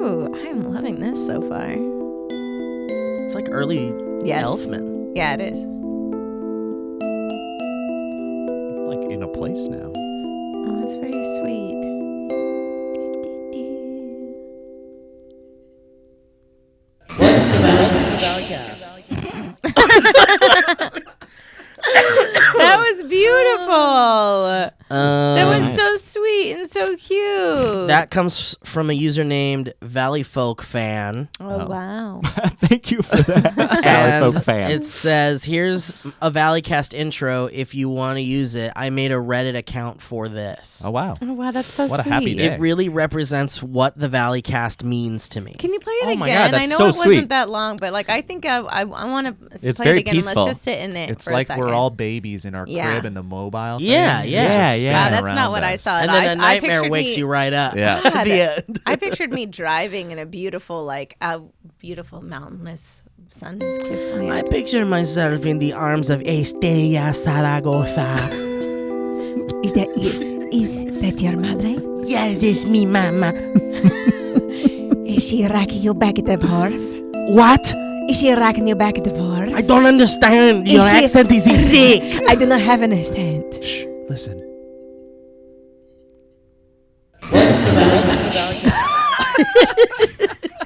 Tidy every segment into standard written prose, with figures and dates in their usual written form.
Ooh, I'm loving this so far. It's like early Elfman. Yeah, it is. Like in a place now. Oh, it's very sweet. Valleycast. That was beautiful. That was so sweet and so cute. That comes from a user named Valleyfolk Fan. Oh, wow. Thank you for that. Valleyfolk Fan. It says, here's a Valleycast intro. If you want to use it, I made a Reddit account for this. Oh, wow. Oh, wow, that's so What a sweet. happy day. It really represents what the Valleycast means to me. Can you play it Oh again? my God, that's I know so it sweet. wasn't that long, but like I think I want to It's play very it again. peaceful. Let's just sit in it It's for like a second. we're all babies in our crib in the mobile thing. Yeah, It's yeah. just Yeah, spinning yeah. Wow, that's not around what I us. saw. And then I a nightmare pictured wakes me- you right up Yeah. at the end. I pictured me driving in a beautiful, beautiful mountainous sun-kissed I land. picture myself in the arms of Estrella Zaragoza. Is that your madre? Yes, it's me, mama. Is she rocking you back at the wharf? What? Is she rocking you back at the wharf? I don't understand. Your accent is thick. I do not have an accent. Shh, listen.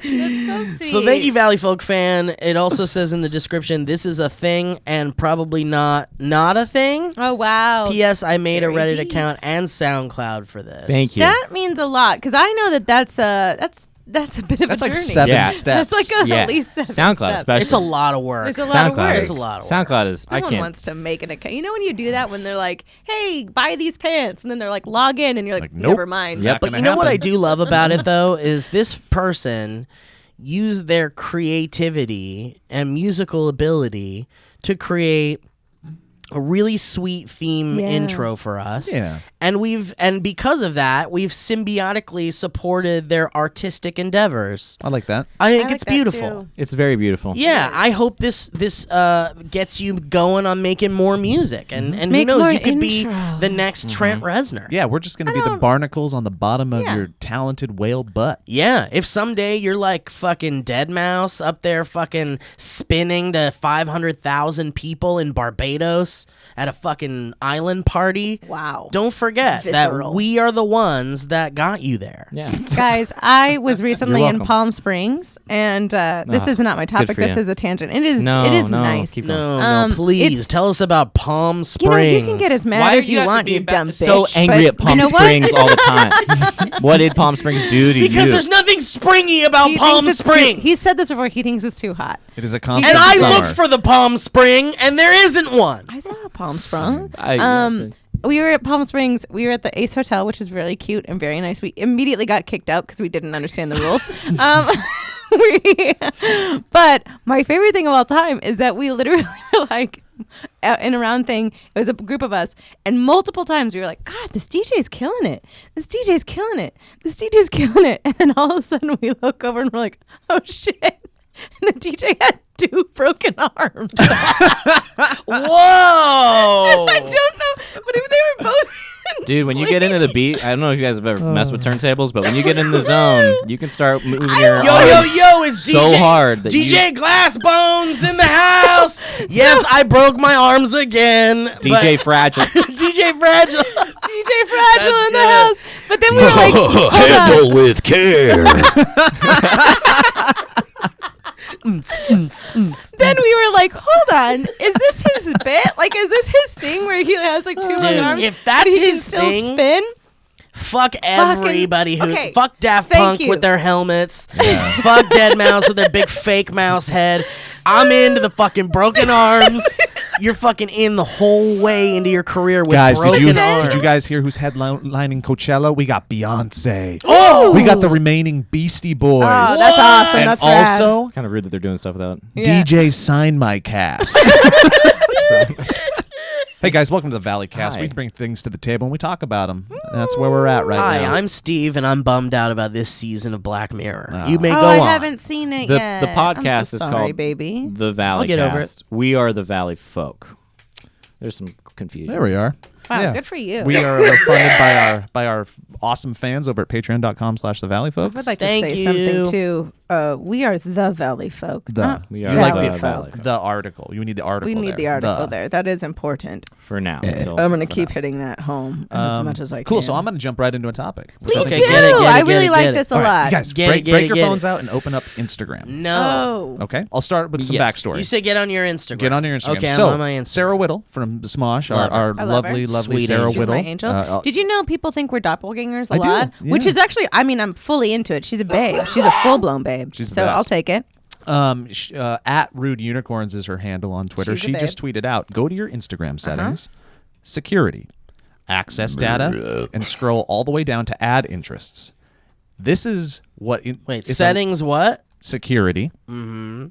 So sweet. So thank you, Valleyfolk Fan. It also says in the description, this is a thing and probably not a thing. Oh, wow. P.S. I made a Very Reddit deep. account and SoundCloud for this. Thank you. That means a lot because I know that's a bit of That's a like journey. 7 Yeah. steps. That's like at least 7 SoundCloud, steps. especially. It's a lot of work. It's a lot of SoundCloud work. is- It's a lot of work. SoundCloud is. No I one can't. wants to make an account. You know when you do that when they're like, "Hey, buy these pants," and then they're like, "Log in," and you're like, Nope. "Never mind." Yep. But gonna you know what I happen. do love about it, though, is this person used their creativity and musical ability to create a really sweet theme Yeah. intro for us. Yeah. And because of that, we've symbiotically supported their artistic endeavors. I like that. I think like it's that, beautiful. too. It's very beautiful. Yeah, I hope this gets you going on making more music, and who Make knows, more you could be intros. the next Trent Reznor. Yeah, we're just going to be the barnacles on the bottom of Yeah. your talented whale butt. Yeah, if someday you're like fucking Dead Mouse up there fucking spinning to 500,000 people in Barbados at a fucking island party, Wow. don't forget Visceral. that we are the ones that got you there. Yeah. Guys, I was recently You're in welcome. Palm Springs, and this is not my topic. for This you. is a tangent. It is. No, it is no, nice. keep going. No, please it's- tell us about Palm You Springs. know, you can get as mad Why as do you you have to want, be you about- dumb bitch. so angry but at Palm you know what? Springs all the time? What did Palm Springs do to because you? there's nothing springy about He Palm thinks it's Springs. too- He said this before. He thinks it's too hot. It is a constant and I summer. looked for the Palm Spring, and there isn't one. I saw Palm Springs. I- We were at Palm Springs. We were at the Ace Hotel, which is really cute and very nice. We immediately got kicked out because we didn't understand the rules. But my favorite thing of all time is that we literally were like out in a round thing. It was a group of us, and multiple times we were like, "God, this DJ's killing it. This DJ's killing it. This DJ's killing it." And then all of a sudden we look over and we're like, "Oh shit!" And the DJ had 2 broken arms. Whoa! I don't know, but if they were both. Dude, when you get into the beat, I don't know if you guys have ever messed with turntables, but when you get in the zone, you can start moving your arms Yo, is DJ so hard that DJ Glassbones in the house. Yes, I broke my arms again. DJ Fragile. DJ Fragile. DJ Fragile That's in the good. house. But then we were like, hold on. with care. Then we were like, hold on. Is this his bit? Like, is this his thing where he has like 2 Dude, arms? if that's but he can his still thing, spin? Fuck everybody who okay, fuck Daft thank Punk you. with their helmets. Fuck Dead Mouse with their big fake mouse head. I'm into the fucking broken arms. You're fucking in the whole way into your career with Guys, broken arms. did you guys hear who's headlining Coachella? We got Beyonce. Oh! We got the remaining Beastie Boys. Oh, that's awesome. and That's rad. also Kind of rude that they're doing stuff without. Yeah. DJ Sign My Cast. Hey guys, welcome to the Valleycast. Hi. We bring things to the table and we talk about them. That's where we're at right Hi, now. I'm Steve, and I'm bummed out about this season of Black Mirror. Oh. You may Oh, go I on. haven't seen it The yet. podcast I'm so is sorry, called baby. The Valleycast. get over it. We are the Valleyfolk. There's some confusion. There we are. Wow, good for you. We are funded by our awesome fans over at patreon.com/thevalleyfolks. I would like to Thank say you. something too. We are the Valleyfolk. We are Valley the folk. Valleyfolk. The article. You need the article. We need there. the article there. That is important. For now. Until I'm going to keep hitting that home as much as I can. Cool. So I'm going to jump right into a topic. which I Please think do. is- get it, I get really it, like get it. this a All right, lot. you guys, Get break, it, get break it, your get phones it. out and open up Instagram. No. Oh. Okay. I'll start with some Yes. backstory. You say get on your Instagram. Get on your Instagram. Okay, so, I'm on my Instagram. Sarah Whittle from Smosh, Love her. our I love lovely, her. lovely Sweet Sarah angel. She's Whittle. my angel. Did you know people think we're doppelgangers a I do, lot? Which yeah. is actually, I mean, I'm fully into it. She's a babe. She's a full-blown babe. She's the So best. I'll take it. At Rude Unicorns is her handle on Twitter. She's a She babe. just tweeted out, go to your Instagram settings, security, access data, and scroll all the way down to add interests. This is what... Wait, it's a- settings what? security. Mm-hmm.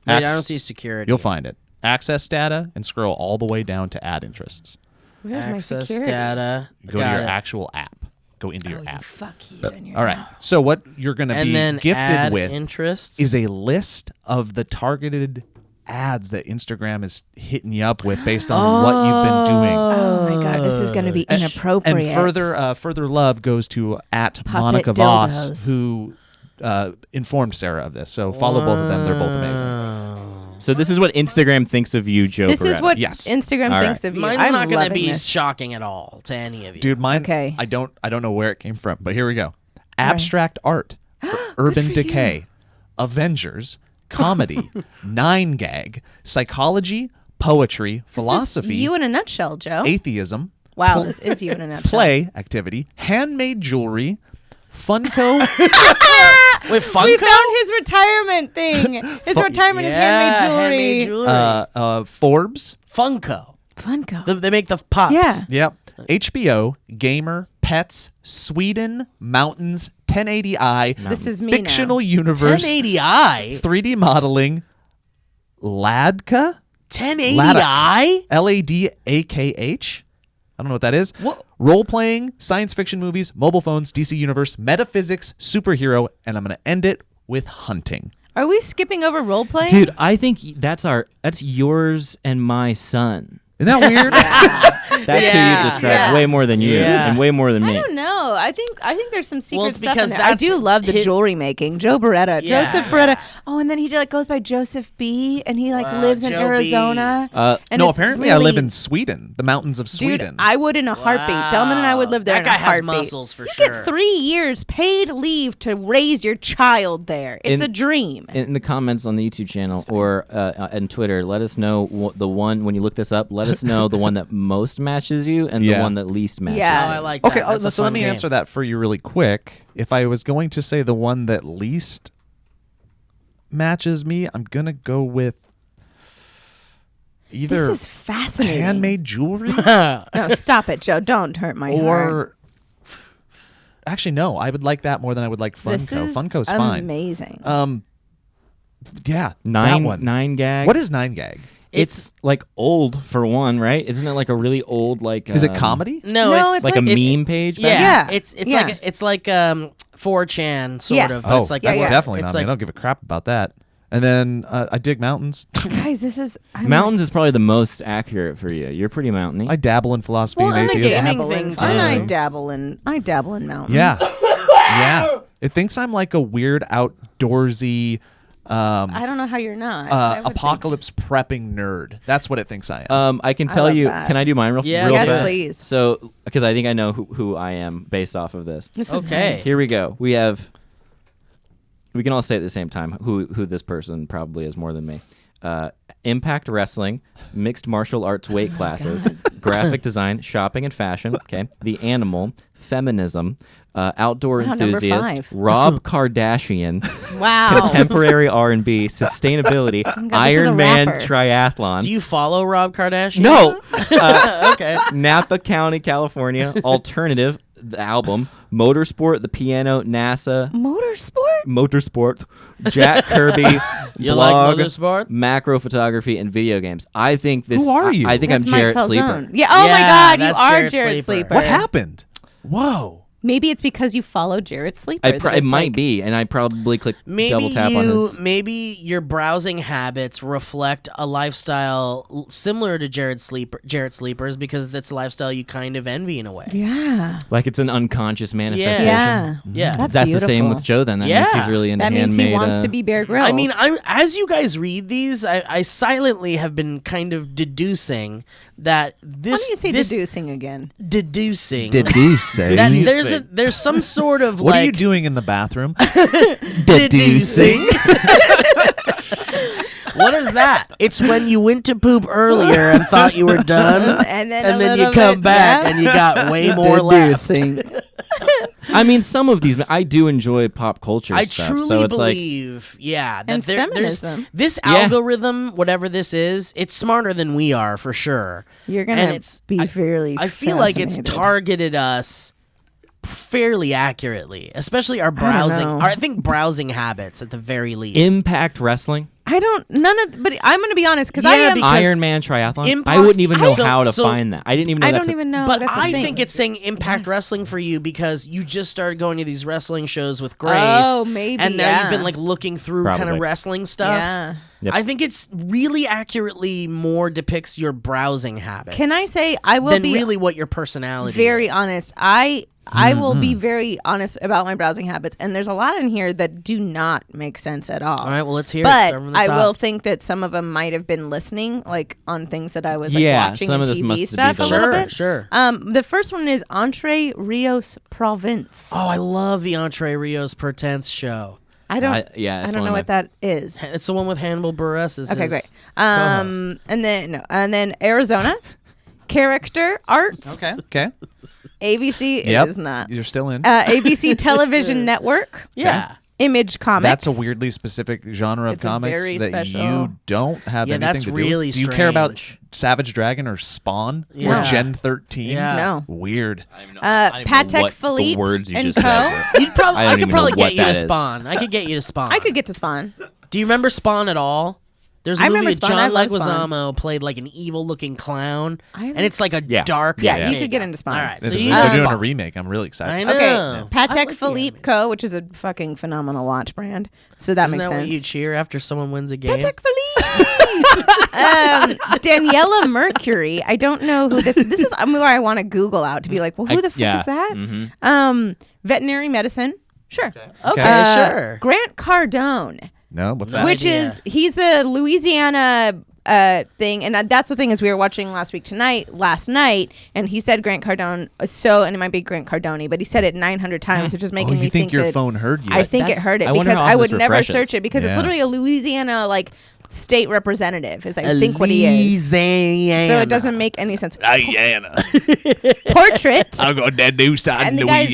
Wait, I don't see security. You'll find it. Access data and scroll all the way down to add interests. Where's my Access security? data. Go Got to your it. actual app. Go into your Oh, you app. fuck you and your All right. So what you're going to And be then gifted add with interests. is a list of the targeted ads that Instagram is hitting you up with based on what you've been doing. Oh my god, this is going to be inappropriate. And further love goes to at Puppet Monica Voss, dildos. who informed Sarah of this. So follow both of them; they're both amazing. So this is what Instagram thinks of you, Joe This is Beretta. what Yes. Instagram All thinks right. of you. Mine's I'm not going to loving be this. shocking at all to any of you. Dude, mine. Okay. I don't know where it came from, but here we go. Abstract art, urban for decay, Avengers, comedy, 9gag, psychology, poetry, This is philosophy, you in a nutshell, Joe. atheism, Wow, this is you in a nutshell. play activity, handmade jewelry, Funko. Wait, Funko? We found his retirement thing. His retirement is handmade jewelry. Forbes. Funko. Funko. They make the pops. Yeah. Yep. HBO, gamer, pets, Sweden, mountains, 1080i, This is me fictional now. universe, 1080i? 3D modeling, Ladka, 1080i? LADAKH. I don't know what that is. What? Role playing, science fiction movies, mobile phones, DC Universe, metaphysics, superhero, and I'm going to end it with hunting. Are we skipping over role playing? Dude, I think that's yours and my son. Isn't that weird? That's who Yeah. you described Yeah. way more than you Yeah. and way more than I me. don't know. I think there's some secret it's stuff because in there. I that's do love the his- jewelry making. Joe Beretta, Yeah. Joseph Beretta. Oh, and then he goes by Joseph B. And he lives in Joe B. Arizona. And No, it's apparently I live really- in Sweden, the mountains of Dude, Sweden. I would in a heartbeat. Delman and I would live there That in guy a has heartbeat. muscles for you sure. get 3 years paid leave to raise your child there. It's a dream. In the comments on the YouTube channel or on Twitter, let us know the one, when you look this up, let us know the one that most matches you and Yeah. the one that least matches Yeah. Oh, you. I like that. Okay, That's a so let fun me game. answer that for you really quick. If I was going to say the one that least matches me, I'm going to go with either This is fascinating. handmade jewelry No, stop it, Joe. Don't hurt my heart. or... Actually, no. I would like that more than I would like Funko. This is Funko's fine. amazing. Yeah, that Nine one. 9gag. What is 9gag? It's like old for one, right? Isn't it like a really old like? Is it comedy? No, No, it's Like a like- meme page? back Yeah, Yeah. it's Yeah. like 4chan sort Yes. of. Oh, It's like that's yeah. definitely it's not me. I don't give a crap about that. And then I dig mountains. Guys, this is Mountains is probably the most accurate for you. You're pretty mountainy. I dabble in philosophy Well, and and the atheism. gaming thing, too. And I dabble in mountains. Yeah. Yeah. It thinks I'm like a weird outdoorsy I don't know how you're not. I would apocalypse prepping nerd. That's what it thinks I am. I can I tell love you. that. Can I do mine real Yeah, real Yes, fast? please. So, because I think I know who I am based off of this. This is Okay. nice. Here we go. We can all say at the same time who this person probably is more than me. Impact Wrestling, mixed martial arts weight classes, graphic design, shopping and fashion. Okay, The Animal, feminism, outdoor Wow, number enthusiast, 5. Rob Kardashian, Wow. contemporary R&B, sustainability, this is a Iron Man rapper. triathlon. Do you follow Rob Kardashian? No. Okay. Napa County, California, alternative, the album, motorsport, the piano, NASA, motorsport, Jack Kirby, You like blog, motorsport? macro photography, and video games. I think this. Who are you? I think That's I'm my Jarrett Sleeper. Falzone. Yeah. Oh Yeah, my God, you that's are Jarrett Jarrett Sleeper. Sleeper. What happened? Whoa. Maybe it's because you follow Jared Sleeper. It might be, and I probably click double tap on his. Maybe your browsing habits reflect a lifestyle similar to Jared Sleeper's because it's a lifestyle you kind of envy in a way. Yeah. Like it's an unconscious manifestation. Yeah. That's the same with Joe. Then that means he's really into That means handmade. he wants to be Bear Grylls. I mean, as you guys read these, I silently have been kind of deducing that this. Why don't you say deducing again? Deducing. Deducing. There's some sort of What like are you doing in the bathroom? deducing. What is that? It's when you went to poop earlier and thought you were done, and then you come back and you got way more left. I mean, some of these, I do enjoy pop culture I stuff. truly so it's believe, that And there's feminism. this algorithm, whatever this is, it's smarter than we are for sure. You're going to be fairly I feel like it's fascinated. targeted us fairly accurately, especially our browsing. know. I think browsing habits at the very least. Impact Wrestling, but I'm going to be honest because Yeah, I am. because Iron Man Triathlon. Impact- I wouldn't even know So- how to so- find that. I didn't even know I that's don't a- even know. But that's a I thing. think it's saying Impact Wrestling for you because you just started going to these wrestling shows with Grace. Oh, maybe, And now you've been yeah. like looking through kind of Probably. wrestling stuff. Yeah. Yep. I think it's really accurately more depicts your browsing habits. Can I say I will than be really what your personality very is. honest. I will be very honest about my browsing habits, and there's a lot in here that do not make sense at all. All right, well, let's hear it. But Start from the I top. will think that some of them might have been listening, like on things that I was like Yeah, watching some on of this must TV be stuff a the little Sure, bit. sure. The first one is Entre Rios Province. Oh, I love the Entre Rios Pertense show. I don't. yeah, I it's don't one know of what that is. It's the one with Hannibal Buress as Okay, his great. co-host. And then Arizona Character Arts. Okay. ABC Yep. is not. You're still in. ABC Television Network. Yeah. Image Comics. That's a weirdly specific genre of It's a comics very that special- you don't have Yeah, anything that's to do really with. Do you care about strange. Savage Dragon or Spawn Yeah. or Gen 13? Yeah. No. Weird. Patek Philippe the words you and just Co. said. were. I don't could even probably know get what you to that is. Spawn. I could get you to Spawn. I could get to Spawn. Do you remember Spawn at all? There's a I movie remember with Spawn. I John love Spawn. Leguizamo played like an evil-looking clown, I and it's like a Yeah. dark. Yeah, Yeah. you could get into Spawn. All right, so They're you doing know a Spawn. remake. I'm really excited. I know. Okay, I Patek like the Philippe anime. Co., which is a fucking phenomenal watch brand. So that Isn't makes that what sense. you cheer after someone wins a game? Patek Philippe. Daniela Mercury. I don't know who this is. This is where I want to Google out to be like, well, who the fuck yeah. is that? Mhm. Veterinary medicine. Sure. Okay, sure. Grant Cardone, No, what's No that? which idea. is he's the Louisiana thing, and that's the thing is we were watching last night, and he said Grant Cardone. And it might be Grant Cardone, but he said it 900 times, which is making me you think your that phone heard you? I think it That's- heard it I wonder because how I often would this never refreshes. search it because it's Yeah. literally a Louisiana like state representative is I think what he is. Louisiana. So it doesn't make any sense. Louisiana. Portrait. I'll go that new side And the guy's-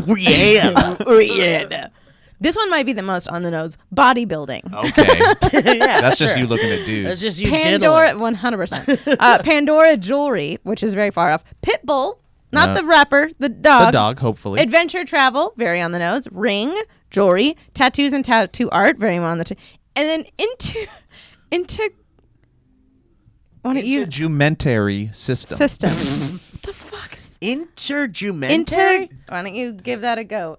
Louisiana. Louisiana. This one might be the most on the nose. Bodybuilding. Okay. Yeah, That's just sure. you looking at dudes. That's just you Pandora, diddling. 100%. Pandora Jewelry, which is very far off. Pitbull, not No. the rapper, the dog. the dog, hopefully. Adventure travel, very on the nose. Ring, jewelry, tattoos and tattoo art, very on the and then into why don't you Interjumentary system. system. What the fuck is Interjumentary? why don't you give that a go?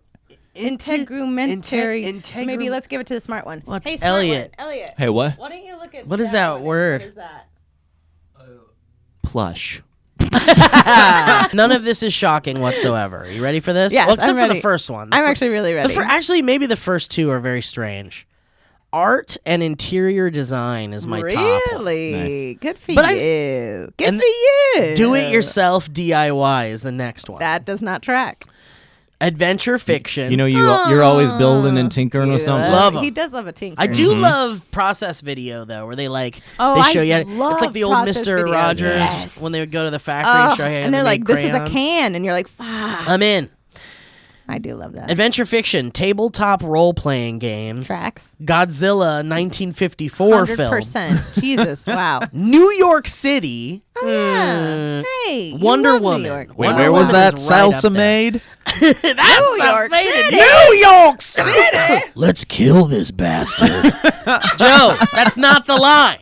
Integrumentary. Integrum- Maybe let's give it to the smart one. What? Hey, smart Elliot. one. Elliot. Hey, what? Why don't you look at What is that one? word? What is that? Plush. None of this is shocking whatsoever. You ready for this? Yes, well, except I'm for the ready. first one. The I'm fir- actually really ready. Actually, maybe the first two are very strange. Art and interior design is my top one. Really? Good for But you. Good and for you. Do it yourself DIY is the next one. That does not track. Adventure fiction. You know, you're always building and tinkering with You something. Love 'em. He does love a tinker. I do love process video though, where they like Oh, they show I you. It's love like the old process Mr. video. Rogers Yes. when they would go to the factory and show you. how and they're they like, made this is a crayons. can. And you're like, fuck. I'm in. I do love that. Adventure fiction, tabletop role playing games, Tracks. Godzilla 1954 film, 100%. Jesus. Wow. New York City, Oh, yeah. Hey, you Wonder love New Woman. York. Wait, Wonder where was Woman that is right up salsa there. made? New York City. New York City. Let's kill this bastard. Joe, that's not the line.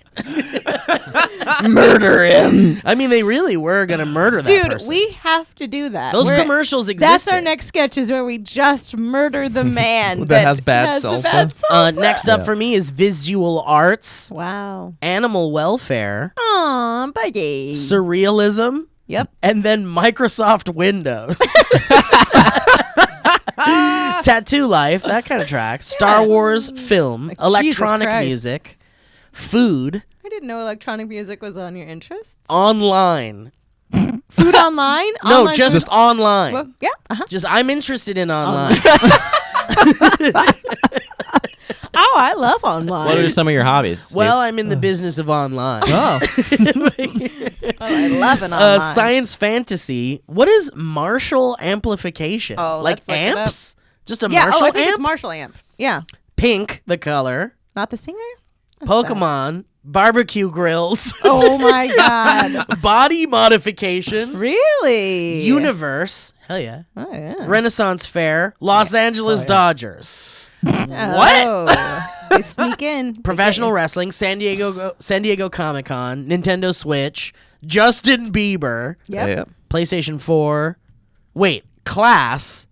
Murder him. I mean, they really were going to murder that Dude, person. we have to do that. Those We're- commercials exist. That's our next sketch is where we just murder the man That has bad the salsa. bad salsa. Next up for me is visual arts, Wow. animal welfare, Aw, buddy. surrealism, Yep. and then Microsoft Windows. Tattoo life, that kind of tracks. Star Wars film, Like, electronic Jesus Christ. music, food, I didn't know electronic music was on your interests. online. Food online? No, Online just food? online. Well, yeah. Uh-huh. Just I'm interested in online. Oh, I love online. What are some of your hobbies? Steve? Well, I'm in the business of online. Oh, I love it online. Science fantasy. What is Marshall amplification? Oh, like let's look it up. amps? Just a yeah, Marshall I think amp? it's Marshall amp. Yeah. Pink, the color. Not the singer? Pokemon. Barbecue grills. Oh my God. Body modification. Really? Universe. Hell yeah. Oh, yeah. Renaissance Fair. Los Angeles Dodgers. Oh, they sneak in. Professional wrestling. San Diego Comic Con. Nintendo Switch. Justin Bieber. Yep. yeah. PlayStation 4. Wait. Class.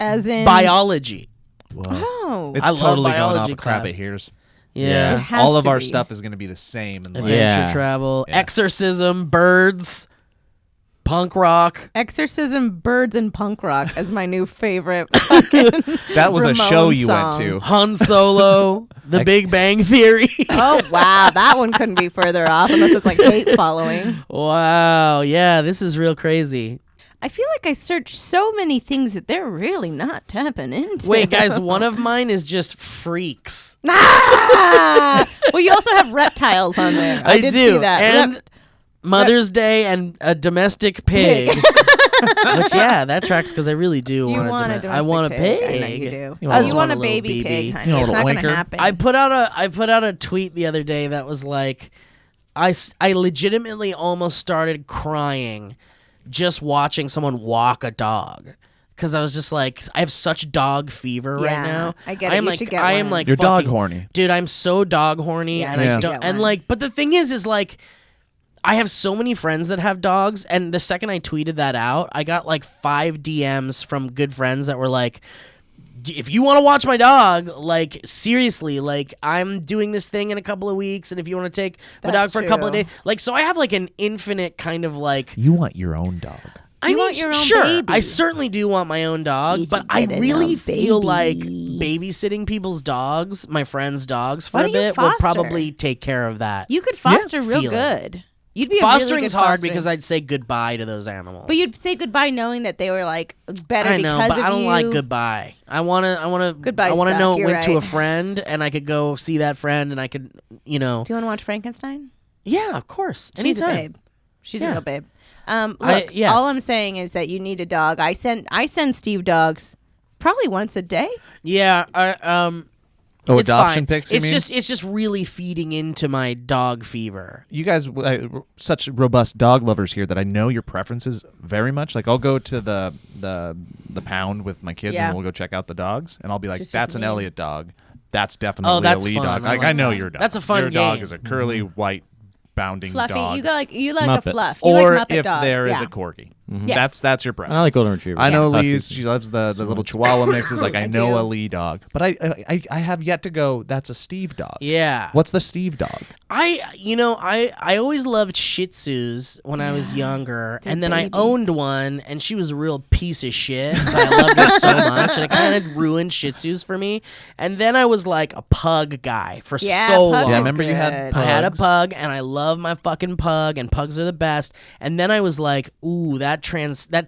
As in. Biology. Whoa. Oh. It's I love totally going off biology of crap club. it hears. Yeah. It has All of to our be. stuff is going to be the same. And Adventure Yeah. travel. Yeah. Exorcism. Birds. Punk rock. Exorcism, Birds, and Punk Rock as my new favorite. fucking that was a show Ramones you song. went to. Han Solo. The Big Bang Theory. Oh, wow. That one couldn't be further off unless it's like hate following. Wow. Yeah, this is real crazy. I feel like I searched so many things that they're really not tapping into. Wait, guys, one of mine is just freaks. Ah! Well, you also have reptiles on there. I did do. see that. And Mother's Day and a domestic pig. Which, yeah, that tracks because I really do You want want a a domestic. I want a domestic pig. I know you do. You want a You little- want a little baby BB. pig, honey. You want a It's little not going to wanker? happen. I put out a tweet the other day that was like, I legitimately almost started crying just watching someone walk a dog. Because I was just like, I have such dog fever Yeah, right now. I get it. I am You like, should get I am one. like, You're dog fucking- horny. dude. I'm so dog horny, Yeah, and you I should don't, get and one. like, but the thing is like, I have so many friends that have dogs, and the second I tweeted that out, I got like 5 DMs from good friends that were like, if you want to watch my dog, like seriously, like I'm doing this thing in a couple of weeks, and if you want to take my That's dog for a couple of true. days, like, so I have like an infinite kind of like. You want your own dog. I You mean, want your own sure, baby. I certainly do want my own dog, You but should I get an really own feel like baby. babysitting people's dogs, my friends' dogs, for Why a don't you bit will foster? probably take care of that. You could foster real feeling. good. You'd be Fostering a really is good hard fostering. because I'd say goodbye to those animals. But you'd say goodbye knowing that they were like better I know, because but of I don't you. like goodbye. I wanna Goodbye I wanna suck, know it you're went to a right. friend, and I could go see that friend, and I could, you know. Do you want to watch Frankenstein? Yeah, of course. She's a Anytime. babe. She's Yeah. a real babe. Look, yes. all I'm saying is that you need a dog. I send Steve dogs probably once a day. Yeah. Oh, It's adoption fine. pics, you It's mean? just really feeding into my dog fever. You guys, such robust dog lovers here that I know your preferences very much. Like, I'll go to the pound with my kids, Yeah. and we'll go check out the dogs, and I'll be like, Just "That's an mean. Elliot dog. That's definitely that's a Lee fun. dog." I Like, like I know that. your dog. That's a fun Your dog game. is a curly white bounding Fluffy. dog. You like Muppets. a fluff. You or like Muppet if dogs. there is yeah. a corgi. Yes. That's your preference. I like golden retrievers. I know Huskies. Lee's. She loves the little Chihuahua mixes. Like, I I know do. a Lee dog, but I have yet to go. That's a Steve dog. Yeah. What's the Steve dog? I always loved Shih Tzus when I was younger, They're and then babies. I owned one, and she was a real piece of shit, but I loved her so much, and it kind of ruined Shih Tzus for me. And then I was like a pug guy for Yeah, so pugs long. Yeah, are remember you had good. I had a pugs? pug, and I love my fucking pug, and pugs are the best. And then I was like, ooh, that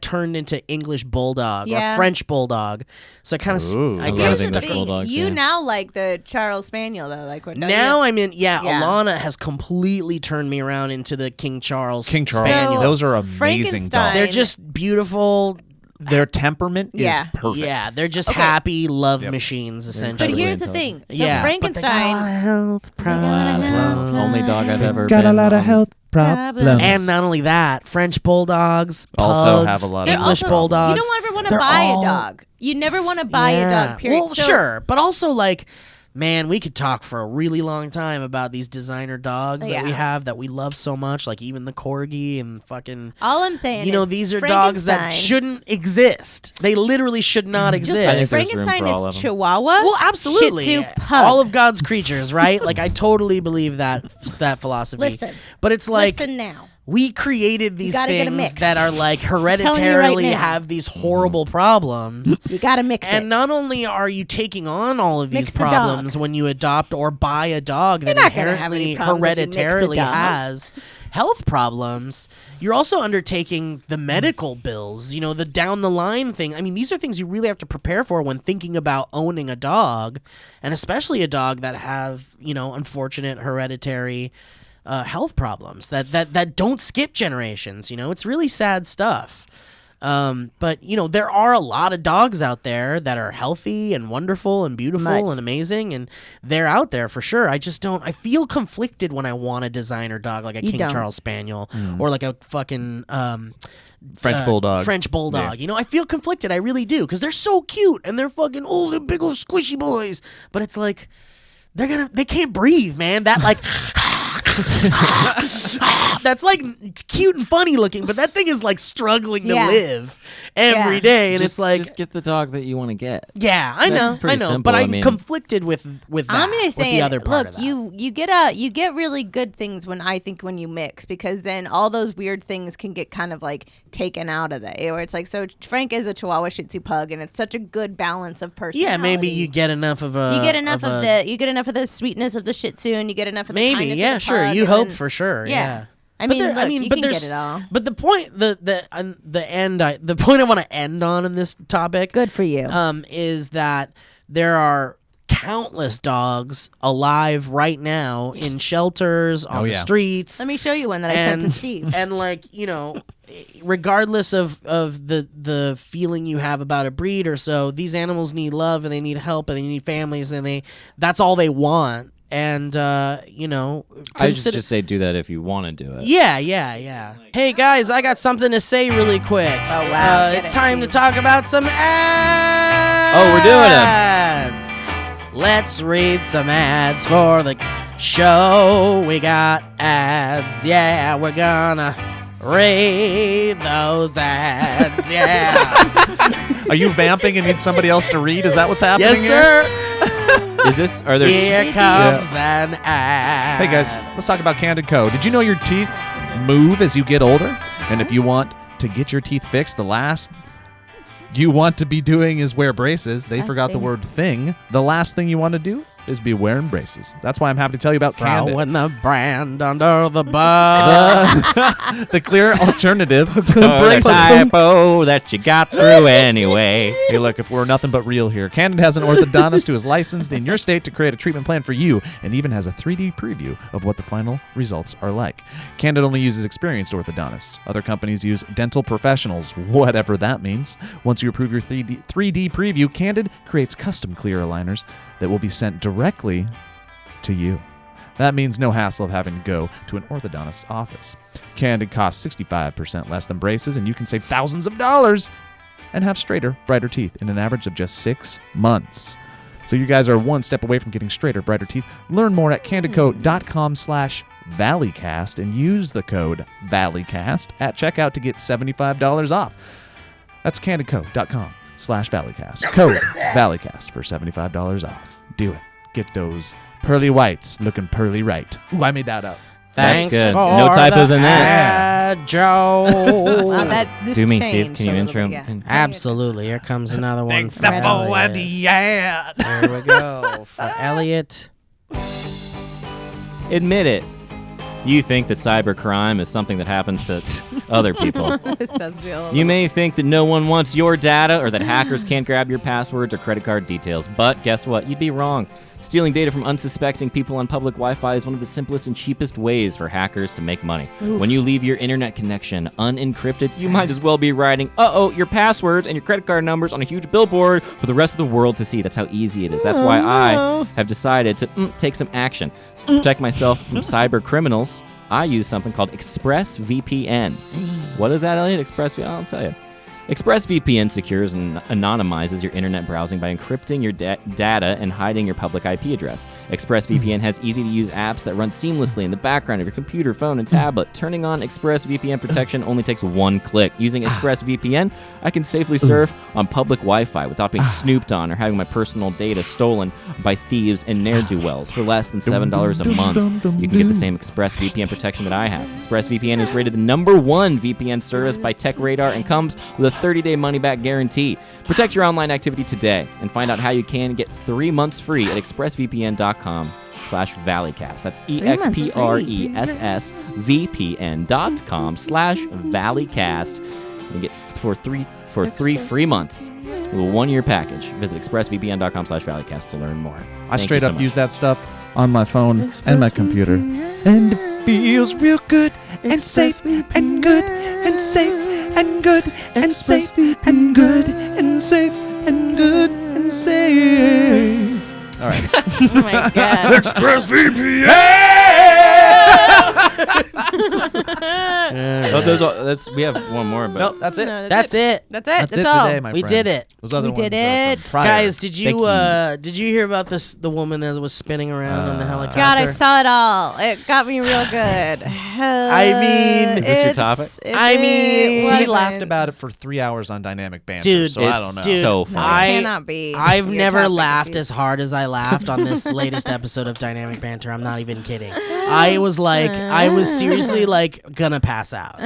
turned into English bulldog Yeah. or French bulldog. So I kind of, Ooh. I I love kind Here's of the English thing. bulldogs, You yeah. now like the Charles Spaniel though, like what? now I'm in. Yeah, Yeah. Alana has completely turned me around into the King Charles. King Charles. Spaniel. Those are amazing Frankenstein- dogs. They're just beautiful. Their temperament Yeah. is perfect. Yeah, they're just Okay. happy love Yep. machines, But essentially. here's the thing. So yeah, Frankenstein. health Only dog I've ever Got been a lot of on health problems. And not only that, French bulldogs Also pugs, have a lot of English problems. bulldogs. You don't ever want to they're buy all- a dog. You never want to buy a dog, period. Well, So- sure, but also like, man, we could talk for a really long time about these designer dogs that we Yeah. have that we love so much, like even the corgi and fucking. All I'm saying You know, is these are dogs that Frankenstein- shouldn't exist. They literally should not Just exist. I think there's room Frankenstein for all is of 'em. Chihuahua. Well, absolutely. Shih Tzu, pug. All of God's creatures, right? Like I totally believe that philosophy. Listen. But it's like Listen now. we created these gotta get a things mix. that are like telling you right hereditarily now. have these horrible problems. You got to mix And it. not only are you taking on all of Mix these the dog. problems when you adopt or buy a dog that not gonna have any inherently problems if you mix the hereditarily dog. has health problems, you're also undertaking the medical bills, you know, the down the line thing. I mean, these are things you really have to prepare for when thinking about owning a dog, and especially a dog that have, you know, unfortunate hereditary health problems that don't skip generations. You know, it's really sad stuff. But you know, there are a lot of dogs out there that are healthy and wonderful and beautiful Nice. and amazing, and they're out there for sure. I just don't. I feel conflicted when I want a designer dog like a You King don't. Charles Spaniel or like a fucking French bulldog. French bulldog. Yeah. You know, I feel conflicted. I really do, because they're so cute and they're fucking they're big old squishy boys. But it's like they can't breathe, man. That like. That's like it's cute and funny looking, but that thing is like struggling to Yeah. live every Yeah. day, and Just, it's like, just get the dog that you want to get. yeah, I That's know, pretty but simple, I I'm mean- conflicted with that. I'm gonna with say, the other part look, of that. you get really good things when you mix, because then all those weird things can get kind of like taken out of that. Where it's like, so Frank is a Chihuahua Shih Tzu pug, and it's such a good balance of personality. yeah, maybe you get enough of a you get enough of the sweetness of the Shih Tzu, and you get enough of the maybe, kindness yeah, of the sure. pug, You and hope then- for sure, yeah. I But mean, there- look, you can get it all. But the point, the point I want to end on in this topic, Good for you. is that there are countless dogs alive right now in shelters, on the yeah. streets. Let me show you one that I sent to Steve. And like, you know, regardless of the feeling you have about a breed or so, these animals need love and they need help and they need families, and that's all they want. And you know, I just say do that if you want to do it. yeah. Hey guys, I got something to say really quick. Oh, wow. Get It's it, time to Steve. talk about some ads. Oh, we're doing 'em. Ads. Let's read some ads for the show. We got ads. Yeah, we're gonna read those ads. Yeah. Are you vamping and need somebody else to read? Is that what's happening Yes, here? sir. Is this? Are there? Here comes an ad. Hey guys, let's talk about Candid Co. Did you know your teeth move as you get older? And if you want to get your teeth fixed, the last you want to be doing is wear braces. They Last forgot the thing. word thing. The last thing you want to do is be wearing braces. That's why I'm happy to tell you about Candid. Throwing the brand under the bus. The clear alternative to Oh, the braces. typo that you got through anyway. Hey, look, if we're nothing but real here, Candid has an orthodontist who is licensed in your state to create a treatment plan for you and even has a 3D preview of what the final results are like. Candid only uses experienced orthodontists. Other companies use dental professionals, whatever that means. Once you approve your 3D preview, Candid creates custom clear aligners that will be sent directly to you. That means no hassle of having to go to an orthodontist's office. Candid costs 65% less than braces, and you can save thousands of dollars and have straighter, brighter teeth in an average of just 6 months. So you guys are one step away from getting straighter, brighter teeth. Learn more at candidco.com/Valleycast and use the code Valleycast at checkout to get $75 off. That's candidco.com/Valleycast. Code Valleycast for $75 off. Do it. Get those pearly whites looking pearly right. Ooh, I made that up. Thanks good. for No typos the in that. ad, Joe. Wow, this Do me, Steve. changed Can you a little intro? bit, yeah. Can- Absolutely. Here comes another one Thanks from for Elliot. the ad. Here we go for Elliot. Admit it. You think that cybercrime is something that happens to other people. This does feel a You little- may think that no one wants your data or that hackers can't grab your passwords or credit card details, but guess what? You'd be wrong. Stealing data from unsuspecting people on public Wi-Fi is one of the simplest and cheapest ways for hackers to make money. When you leave your internet connection unencrypted, you might as well be writing, your passwords and your credit card numbers on a huge billboard for the rest of the world to see. That's how easy it is. That's why I have decided to take some action to protect myself from cyber criminals. I use something called ExpressVPN. What is that, Elliot? ExpressVPN? I'll tell you. ExpressVPN secures and anonymizes your internet browsing by encrypting your data and hiding your public IP address. ExpressVPN has easy-to-use apps that run seamlessly in the background of your computer, phone, and tablet. Turning on ExpressVPN protection only takes one click. Using ExpressVPN, I can safely surf on public Wi-Fi without being snooped on or having my personal data stolen by thieves and ne'er-do-wells. For less than $7 a month, you can get the same ExpressVPN protection that I have. ExpressVPN is rated the #1 VPN service by TechRadar and comes with a 30-day money-back guarantee. Protect your online activity today and find out how you can get 3 months free at expressvpn.com/Valleycast. That's expressvpn.com/Valleycast. You get for three free months with a 1-year package. Visit expressvpn.com/Valleycast to learn more. I straight up use that stuff on my phone and my computer. And it feels real good and safe and good and safe and good and safe and good and safe and good and safe. All right. Oh my God. ExpressVPN! We have one more, but No, that's it. No, That's it. That's That's it all. today, my We friend. did it. Those other We did ones are it. from prior. Guys, did you Thank hear about the woman that was spinning around on the helicopter? God, I saw it all. It got me real good. I mean, Is this your topic? I mean, He laughed about it for 3 hours on Dynamic Banter, Dude, so I it's don't know. dude, so No, funny. it cannot be. I've your never topic laughed if you- as hard as I laughed on this latest episode of Dynamic Banter. I'm not even kidding. I was seriously like gonna pass out.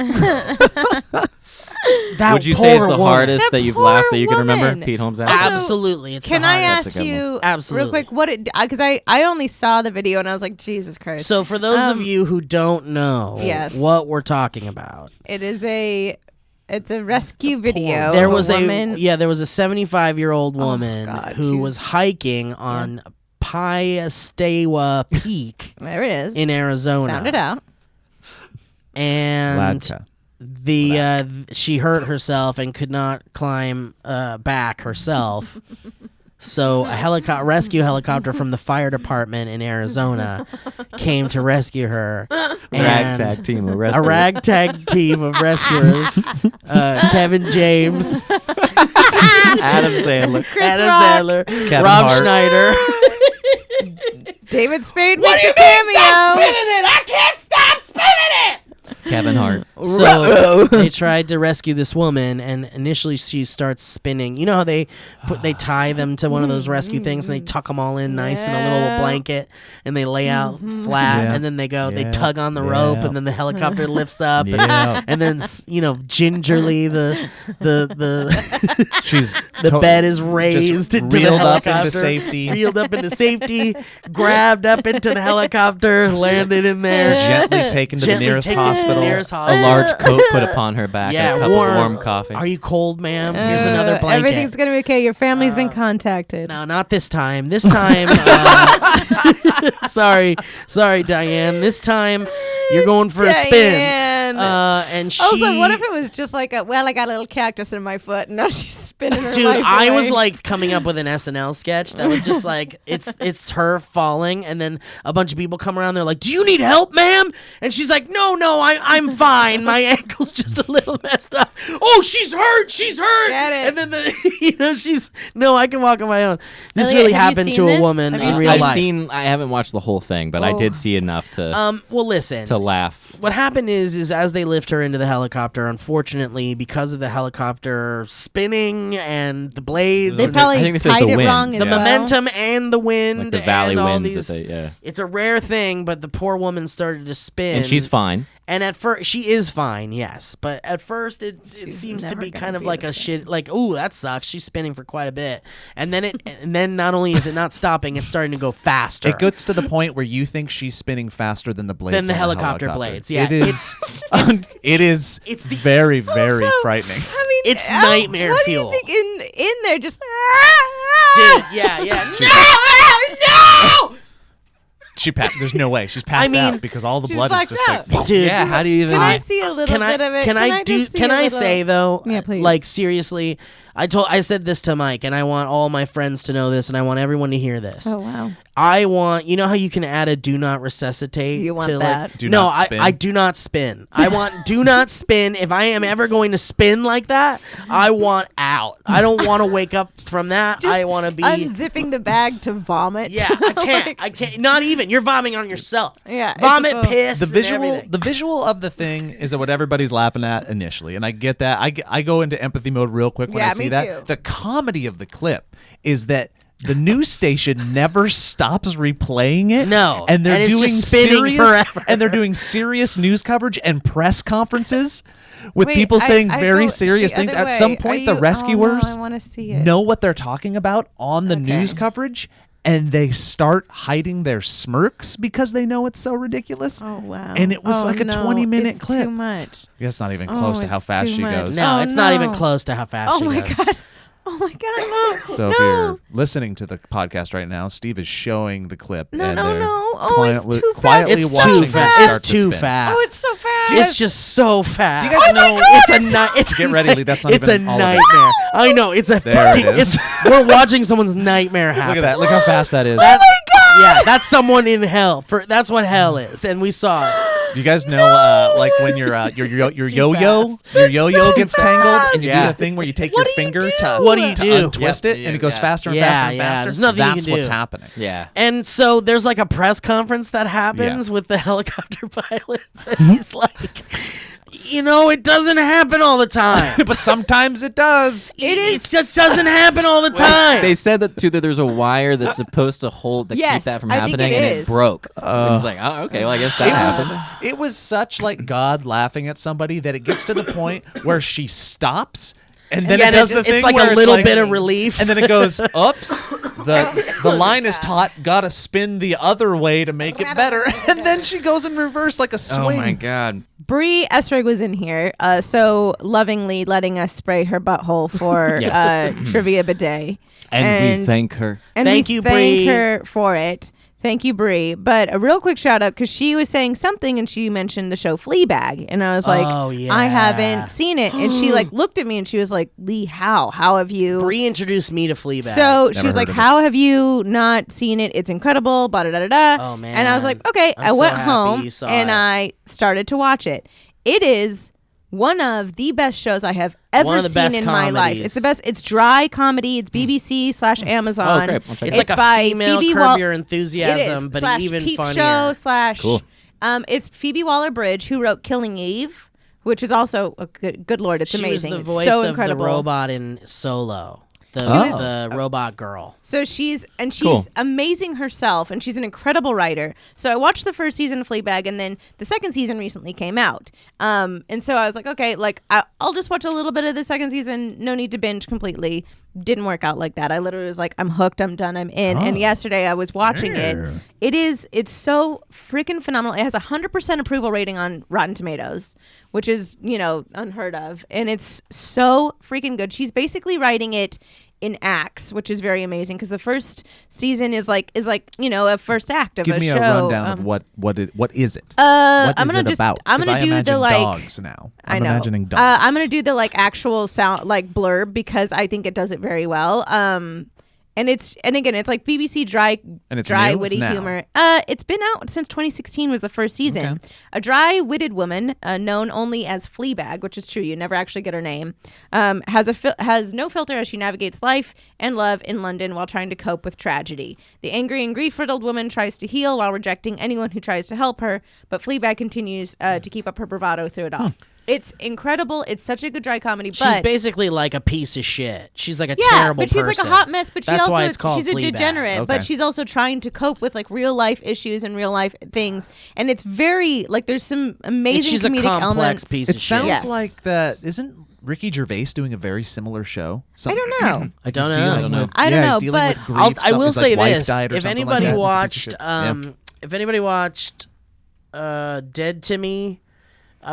That Would you say it's poor the woman. hardest That that you've poor laughed that you can remember? woman. Pete Holmes Also, asked. Absolutely, it's Can the I hardest. That's ask a good you Absolutely. real quick what it? Because I only saw the video and I was like, Jesus Christ. So for those of you who don't know Yes. what we're talking about, It is it's a rescue video. there of was a woman. there was a 75-year-old woman God, who she was hiking on Piestewa Peak There it is. in Arizona. Sound it out. And Ladka. she hurt herself and could not climb back herself. So a rescue helicopter from the fire department in Arizona came to rescue her. And Ragtag team of a rescuers. ragtag team of rescuers. Kevin James, Adam Sandler. Chris Adam Rock. Sandler, Kevin Rob Hart. Schneider. David Spade makes a cameo. I can't stop spinning it! Kevin Hart. So they tried to rescue this woman, and initially she starts spinning. You know how they tie them to one of those rescue things, and they tuck them all in nice in a little Yeah. blanket, and they lay out flat, Yeah. and then they go, they Yeah. tug on the rope, Yeah. and then the helicopter lifts up, Yeah. and then gingerly the She's the to- bed is just raised into the reeled up helicopter, into safety. reeled up into safety, grabbed up into the helicopter, landed in there. Gently taken to the Gently nearest taken to the hospital. nearest A hospital. large coat put upon her back. Yeah, and a cup warm. of warm coffee. Are you cold, ma'am? Here's another blanket. Everything's gonna be okay. Your family's been contacted. No, not this time. This time, sorry, Diane. This time, you're going for a spin. Diane. And she. Also, what if it was just like I got a little cactus in my foot and now she's spinning her Dude, life I away. was like coming up with an SNL sketch that was just like it's her falling, and then a bunch of people come around. They're like, "Do you need help, ma'am?" And she's like, "No, I'm fine. My ankle's just a little messed up." "Oh, she's hurt. She's hurt." Get it. And then she's no, I can walk on my own. This Elliot, really have you happened seen to a this? woman Have you in seen real I've life. seen. I haven't watched the whole thing, but I Oh. did see enough to Well, listen. laugh. What happened is as they lift her into the helicopter, unfortunately, because of the helicopter spinning and the blades, They and probably I think this is tied the it wind. wong as the well. momentum and the wind, Like the valley and all winds. these. That they, yeah. It's a rare thing, but the poor woman started to spin, And she's fine. And at first, she is fine, yes. But at first, it seems to never be gonna kind of be like the a same. shit. Like, ooh, that sucks. She's spinning for quite a bit, and then not only is it not stopping, it's starting to go faster. It gets to the point where you think she's spinning faster than the blades. Than the on helicopter blades, yeah. It is. It is. It's the- very, very Also, frightening. I mean, It's nightmare what fuel. do you think in there just? Dude, yeah. No! She There's no way she's passed mean, out because all the she's blood is blacked just out. like. Dude, Yeah. How do you even? Can I see a little Can bit of it? I just see Can a I little- say though? Yeah, please. Like seriously, I said this to Mike, and I want all my friends to know this, and I want everyone to hear this. Oh wow. I want, you know how you can add a do not resuscitate? You want to that? Like, Do no, not spin? I do not spin. I want do not spin. If I am ever going to spin like that, I want out. I don't want to wake up from that. I want to be unzipping the bag to vomit. Yeah, I can't. I can't. Not even. You're vomiting on yourself. Yeah, it's Vomit, both. piss. The and visual, everything. the visual of the thing is what everybody's laughing at initially, and I get that. I go into empathy mode real quick when Yeah, I see me that. too. The comedy of the clip is that the news station never stops replaying it. No, and they're and it's doing just spinning serious forever. and they're doing serious news coverage and press conferences with Wait, people saying I very go serious the things. other At some way. point, Are the you- rescuers Oh, no, I want to see it. know what they're talking about on the news Okay. coverage. And they start hiding their smirks because they know it's so ridiculous. Oh wow. And it was like a 20-minute it's clip. Too much. That's not even Oh, close to how it's fast too she much. goes. No, Oh, it's not even no. close to how fast Oh she my goes. god. Oh my god. No. So if no. you're listening to the podcast right now, Steve is showing the clip. No, and no, they're no. Oh, quietly, it's too fast. quietly It's watching too him fast. start It's to too spin. fast. Oh, it's so fast. It's just so fast. Do you guys know? It's Get ready, Lee. That's not it's even a all of it. nightmare. I know. It's a There it fucking. is. We're watching someone's nightmare happen. Look at that. Look how fast that is. That- Yeah, that's someone in hell. That's what hell is, and we saw it. Do you guys know, like when your yo-yo gets tangled, and you do Yeah. the thing where you take What your do you finger do? to What do you to do? untwist it, and it goes faster and Yeah, faster and yeah. faster? There's nothing you That's can what's do. happening. Yeah. And so there's like a press conference that happens with the helicopter pilots, and he's like, it doesn't happen all the time. But sometimes it does. It just doesn't happen all the time. They said that too. That there's a wire that's supposed to hold keep Yes, that from I think happening, it and is. it broke. And it's like, oh, okay. Well, I guess that happened. It was such like God laughing at somebody that it gets to the point where she stops. And then Yeah, it does and the thing it's like where a little like- bit of relief. and then it goes, "Oops, the line is taut. Gotta spin the other way to make it better." And then she goes in reverse like a swing. Oh my god. Bree Esrig was in here, so lovingly letting us spray her butthole for Yes. Trivia Bidet. And we thank her. And Thank we you, thank Bree. her for it. Thank you, Bree. But a real quick shout out because she was saying something and she mentioned the show Fleabag, and I was like, Oh, yeah. I haven't seen it. And she like looked at me and she was like, Lee, how have you? Bree introduced me to Fleabag. So she Never was like, heard of it. how have you not seen it? It's incredible. Blah, da, da, da, da. Oh, man. And I was like, okay. I'm I so went happy home you saw and it. I started to watch it. It is one of the best shows I have ever One of the seen best in my life. comedies. It's the best. It's dry comedy. It's BBC/Amazon. Oh, great. I'll check it's it like a by female Phoebe Curb Wall- Your It Enthusiasm, is, but slash even Peep funnier. Show slash. Cool. It's Phoebe Waller-Bridge who wrote Killing Eve, which is also a good lord. It's She amazing. was the It's voice so of incredible. the robot in Solo. The robot girl. So she's Cool. amazing herself, and she's an incredible writer. So I watched the first season of Fleabag, and then the second season recently came out. And so I was like, okay, like I'll just watch a little bit of the second season. No need to binge completely. Didn't work out like that. I literally was like, I'm hooked. I'm done. I'm in. And yesterday I was watching it. It's so freaking phenomenal. It has 100% approval rating on Rotten Tomatoes, which is unheard of, and it's so freaking good. She's basically writing it in acts, which is very amazing because the first season is like a first act of Give a me show. a rundown of what is it? I'm What is gonna it about? I'm 'Cause gonna I do imagine the like. dogs now. I I'm know. imagining dogs. I'm gonna do the like actual sound like blurb because I think it does it very well. And again, it's like BBC dry, And it's dry new? witty It's now? humor. It's been out since 2016 was the first season. Okay. A dry-witted woman, known only as Fleabag, which is true, you never actually get her name, has no filter as she navigates life and love in London while trying to cope with tragedy. The angry and grief-riddled woman tries to heal while rejecting anyone who tries to help her, but Fleabag continues to keep up her bravado through it all. It's incredible. It's such a good dry comedy. But She's basically like a piece of shit. She's like a yeah, terrible but she's person. like a hot mess. But That's she why also it's called she's a Fleabag. degenerate. Okay. But she's also trying to cope with like real life issues and real life things. And it's very like there's some amazing She's a comedic complex elements. piece it of sounds shit. Yes. like that. Isn't Ricky Gervais doing a very similar show? I don't know. I don't He's know. dealing with- I don't yeah, know, he's dealing but with grief. I will His, say wife this: died or if something anybody like that. watched, Yeah. Dead to Me,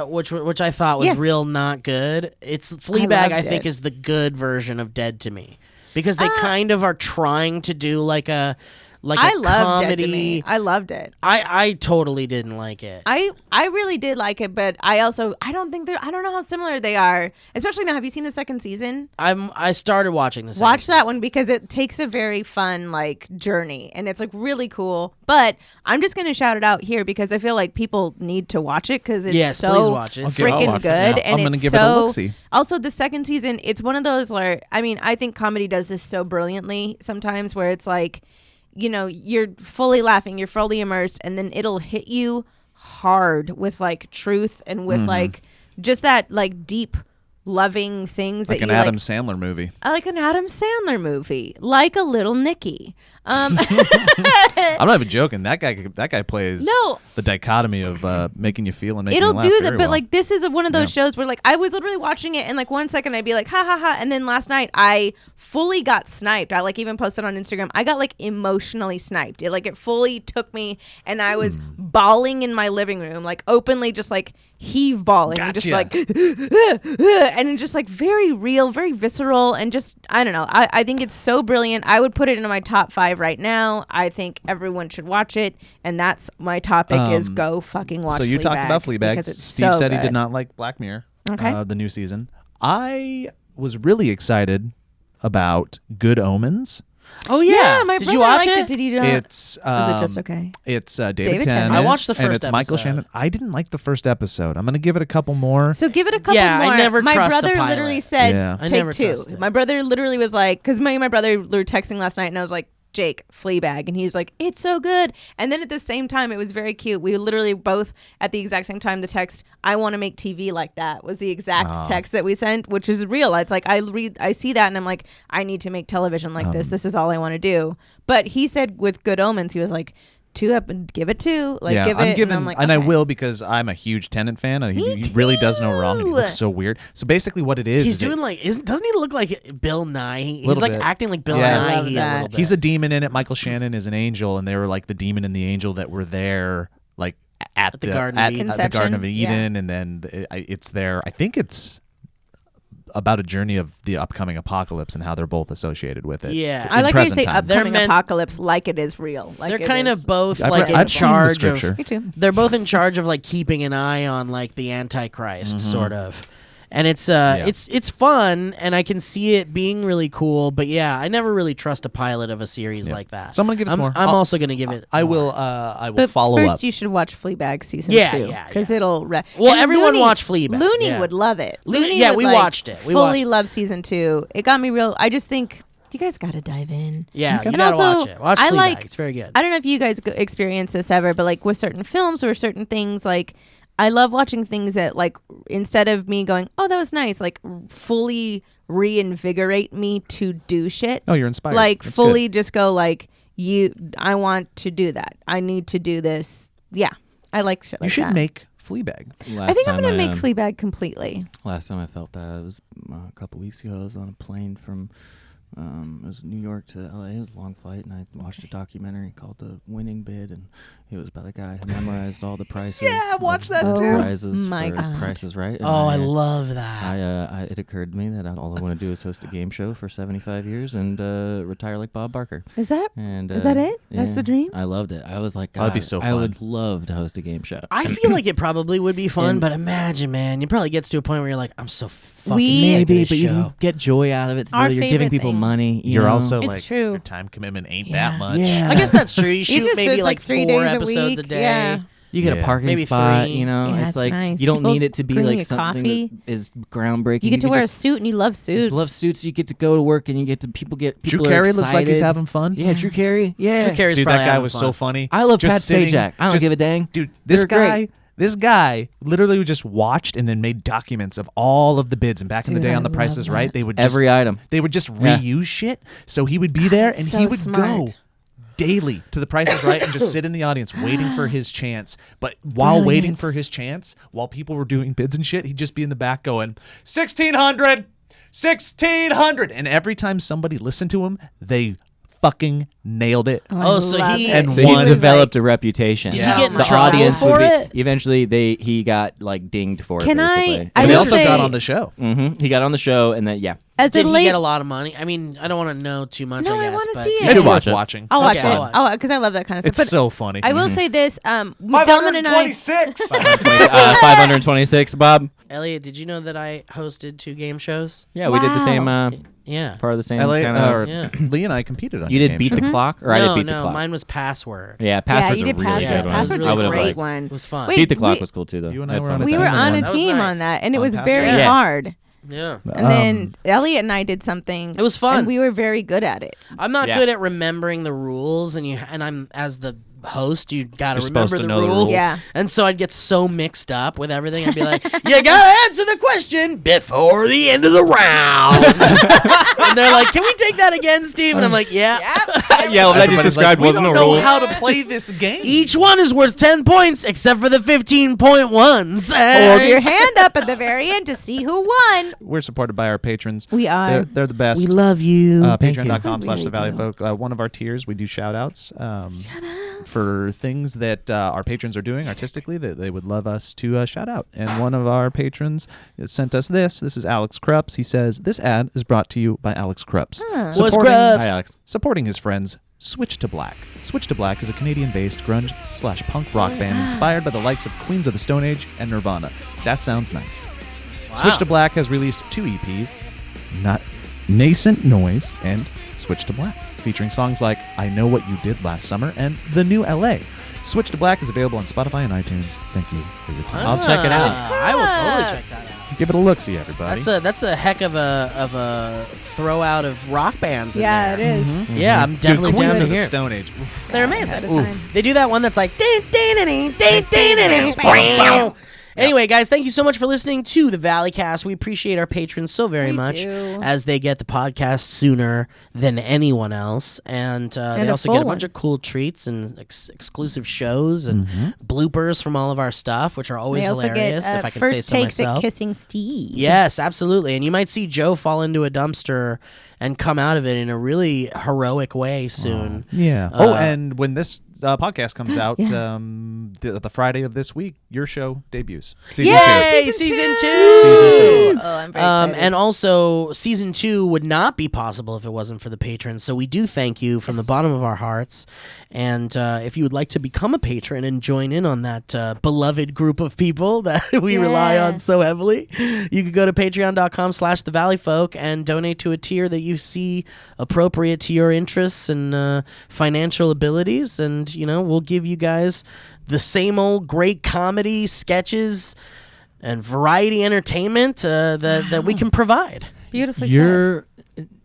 which I thought was Yes. real not good. It's Fleabag. loved I think it. is the good version of Dead to Me because they kind of are trying to do like a like I a loved Dead to comedy. Me. I loved it. I totally didn't like it. I really did like it, but I don't know how similar they are. Especially now, have you seen the second season? I started watching this. Watch that one because it takes a very fun like journey and it's like really cool. But I'm just gonna shout it out here because I feel like people need to watch it because it's Yes, so please watch it. Okay, I'll freaking watch it. good. Yeah, And I'm gonna it's give it a so look-see. also the second season. It's one of those where I think comedy does this so brilliantly sometimes where it's like, you know, you're fully laughing, you're fully immersed, and then it'll hit you hard with like truth and with like just that like deep loving things Like that an you Adam like, Sandler movie. like an Adam Sandler movie, like a Little Nicky. I'm not even joking. That guy plays No. the dichotomy of making you feel and making It'll you laugh do very that, but well. like this is one of those Yeah. shows where like I was literally watching it and like 1 second I'd be like ha ha ha, and then last night I fully got sniped. I like even posted on Instagram. I got like emotionally sniped. It fully took me, and I was bawling in my living room, like openly, just like heave bawling, and just Gotcha. like and just like very real, very visceral, and just I don't know. I think it's so brilliant. I would put it into my top 5 right now. I think everyone should watch it, and that's my topic is go fucking watch. So you talked about Fleabag. because it's Steve so said he good. did not like Black Mirror, Okay. the new season. I was really excited about Good Omens. Oh yeah, my did brother you watch liked it? it. Did you not? It's Was it just okay? It's David David Tennant. Tennant. I watched the and first it's Michael episode. Shannon. I didn't like the first episode. I'm gonna give it a couple more. So give it a couple Yeah, I more. never my trust a brother pilot. literally said, Yeah. I take never 2. trust it. My brother literally was like, because me and my brother were texting last night, and I was like, Jake, Fleabag, and he's like, it's so good. And then at the same time, it was very cute. We literally both at the exact same time, the text, I want to make TV like that, was the exact text that we sent, which is real. It's like I see that and I'm like, I need to make television like this. This is all I want to do. But he said with Good Omens, he was like, 2 up and give it 2. Like yeah, give I'm it. giving, and I'm like, and I okay. will because I'm a huge Tennant fan. And Me he really does no wrong. And he too. looks so weird. So basically, what it is, He's is doing like, doesn't he look like Bill Nye? He's Little like bit. acting like Bill Yeah. Nye I love a that. little bit. he's a demon in it. Michael Shannon is an angel, and they were like the demon and the angel that were there, like at the Garden of at Eden. the Garden of Conception, yeah. Eden, and then it's there. I think it's about a journey of the upcoming apocalypse and how they're both associated with it. Yeah. I like how you present say time. upcoming They're meant- apocalypse like it is real. Like They're it kind is. of both I've like read- in I've seen the charge scripture. of. Me too. They're both in charge of like keeping an eye on like the Antichrist, sort of. And it's it's fun, and I can see it being really cool. But yeah, I never really trust a pilot of a series like that. So I'm gonna give us more. I'm also gonna give it. I more. will. I will But follow first, up. you should watch Fleabag season Yeah, 2 yeah, because yeah. it'll. Well, and everyone Looney- watched Fleabag, Looney yeah. would love it. Looney- yeah, would, we like, watched it. We fully watched- love season 2. It got me real. I just think you guys got to dive in. Yeah, you And gotta also, watch it. Watch I Fleabag. like- It's very good. I don't know if you guys experience this ever, but like with certain films or certain things, like I love watching things that like instead of me going, oh, that was nice, like fully reinvigorate me to do shit. Oh, you're inspired. Like That's fully just go like I want to do that. I need to do this. Yeah, I like shit like You should that. make Fleabag. I think I'm gonna make Fleabag completely. Last time I felt that it was a couple weeks ago. I was on a plane from it was New York to LA. It was a long flight, and I watched a documentary called The Winning Bid, and it was about a guy who memorized all the prices. Yeah, I watched that of too. Prizes My for God. Prices Right. And Oh, I love that. it occurred to me that all I want to do is host a game show for 75 years and retire like Bob Barker. Is that And Is that it? That's the dream? I loved it. I was like, That'd be God, so I fun. would love to host a game show. I feel like it probably would be fun, And- but imagine, man, you probably gets to a point where you're like, I'm so fucking We- sick of Maybe, this but you show. can get joy out of it. Still, Our you're giving favorite people thing. money. you You're know? also It's like true. your time commitment ain't Yeah. that much. Yeah. I guess that's true. You shoot just- maybe it's like like 3 4 days a episodes a week. day. Yeah. You get Yeah. a parking Maybe spot, 3. you know. Yeah, it's it's like nice. you don't People need it to be bring like you something coffee. that is groundbreaking. You get to wear a just, suit and you love you suits. just love suits. You get to go to work and you get to people Drew are Carey looks like he's excited. having fun. Yeah, Drew Carey. Yeah, Drew Carey's Dude, probably that guy having was fun. so funny. I love Just Pat sitting- Sajak. I don't just- give a dang. Dude, this They're guy, great. this guy literally just watched and then made documents of all of the bids. And back in the Dude, day I on The Price love is Right, that. they would just Every item. reuse Yeah. shit. So he would be there and so he would smart. go daily to The Price is Right and just sit in the audience waiting for his chance. But while waiting Brilliant. for his chance, while people were doing bids and shit, he'd just be in the back going, 1,600, 1,600. And every time somebody listened to him, they fucking nailed it. Oh, so love he- it. And So one- he developed a reputation. Did he get in the trouble audience for would it? be, eventually he got like dinged for Can it. I- Basically. I And he will also say- got on the show. He got on the show, and then As Did a he late, get a lot of money? I mean, I don't want to know too much. No, I I guess, wanna but see did it. It's you- worth watch it. watching. I'll watch Okay, it. I'll watch. Oh, because I love that kind of It's stuff. But so funny. I will say this: Delman and I. 526, Bob. Elliot, did you know that I hosted 2 game shows? Yeah, we did the same Yeah. part of the same LA, kinda, Yeah. Lee and I competed on You your did game beat show. the clock, or I did No, beat the no, clock. mine was Password. Yeah, Yeah, Password's you a did really Password. Yeah, good one. Password's I a would've great liked. one. It was fun. Wait, Beat the clock we- was cool too, though. You and I I had were fun on with a We that. were team on a That was team nice. on that, and it On was Password. very Yeah. hard. Yeah. And then Elliot and I did something. It was fun. and we were very good at it. I'm not Yeah. good at remembering the rules, and I'm as the host, you gotta You're remember supposed to the know the rules. rules. Yeah. And so I'd get so mixed up with everything. I'd be like, "You gotta answer the question before the end of the round." And they're like, "Can we take that again, Steve?" And I'm like, "Yeah." Yeah, what I just Everybody's described like, wasn't we a don't know rule. how to play this game. Each one is worth 10 points, except for the 15.1s. Hold your hand up at the very end to see who won. We're supported by our patrons. We are. They're the best. We love you. Patreon.com/the We really Valleyfolk. One of our tiers, we do shout outs for things that our patrons are doing artistically that they would love us to shout out. And one of our patrons sent us this. This is Alex Krups. He says, "This ad is brought to you by Alex Krups. What's Supporting- Krups? Hi, Alex. Supporting his friends, Switch to Black. Switch to Black is a Canadian-based grunge/punk rock band inspired by the likes of Queens of the Stone Age and Nirvana. That sounds nice. Switch to Black has released 2 EPs, Nascent Noise and Switch to Black, featuring songs like I Know What You Did Last Summer and The New LA. Switch to Black is available on Spotify and iTunes. Thank you for your time. I'll check it out. I will totally check that out. Give it a look-see, everybody. That's a heck of a throw out of rock bands. Yeah, in it there. is. Yeah, I'm definitely Dude, down Queens to of the hear. Stone Age. They're At a amazing. time. They do that one that's like. Anyway, guys, thank you so much for listening to the Valleycast. We appreciate our patrons so very We much, do. as they get the podcast sooner than anyone else, and they a also full get a bunch one. of cool treats and exclusive shows and bloopers from all of our stuff, which are always They also hilarious. get If I can first say so takes myself. at Kissing Steve. Yes, absolutely. And you might see Joe fall into a dumpster and come out of it in a really heroic way soon. Yeah. And when this podcast comes out, Yeah. the Friday of this week, your show debuts. Season Yay, 2. season 2! Season 2. Oh, I'm very excited. And also, season 2 would not be possible if it wasn't for the patrons. So we do thank you from the bottom of our hearts. And if you would like to become a patron and join in on that beloved group of people that we rely on so heavily, you could go to patreon.com/the Valleyfolk and donate to a tier that you see appropriate to your interests and financial abilities. And, we'll give you guys the same old great comedy, sketches, and variety entertainment that we can provide. Beautifully Your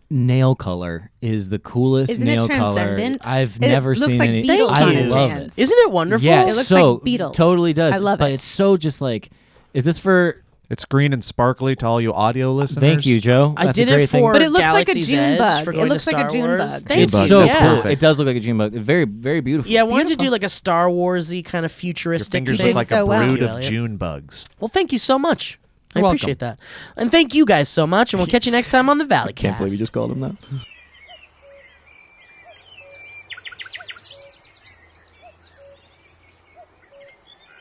nail color is the coolest Isn't it nail color transcendent? I've It never looks seen like any. Beatles I on his love hands. it. Isn't it wonderful? Yeah, It looks so like Beatles. totally does. I love but it. it's so just like, is this for? It's green and sparkly to all you audio listeners. Thank you, Joe. I That's did a great it thing. for But it looks like a Galaxy's June Edge bug. for It going looks to like a Star June Wars. bug. Thank It's you. so That's cool. perfect. It does look like a June bug. Very, very beautiful. Yeah, I wanted to Beautiful. do like a Star Warsy kind of Your futuristic fingers thing. look like so a well. brood Thank you, of Elliot. June bugs. Well, thank you so much. I You're appreciate that. And thank you guys so much, and we'll catch you next time on the Valleycast. Can't believe you just called him that.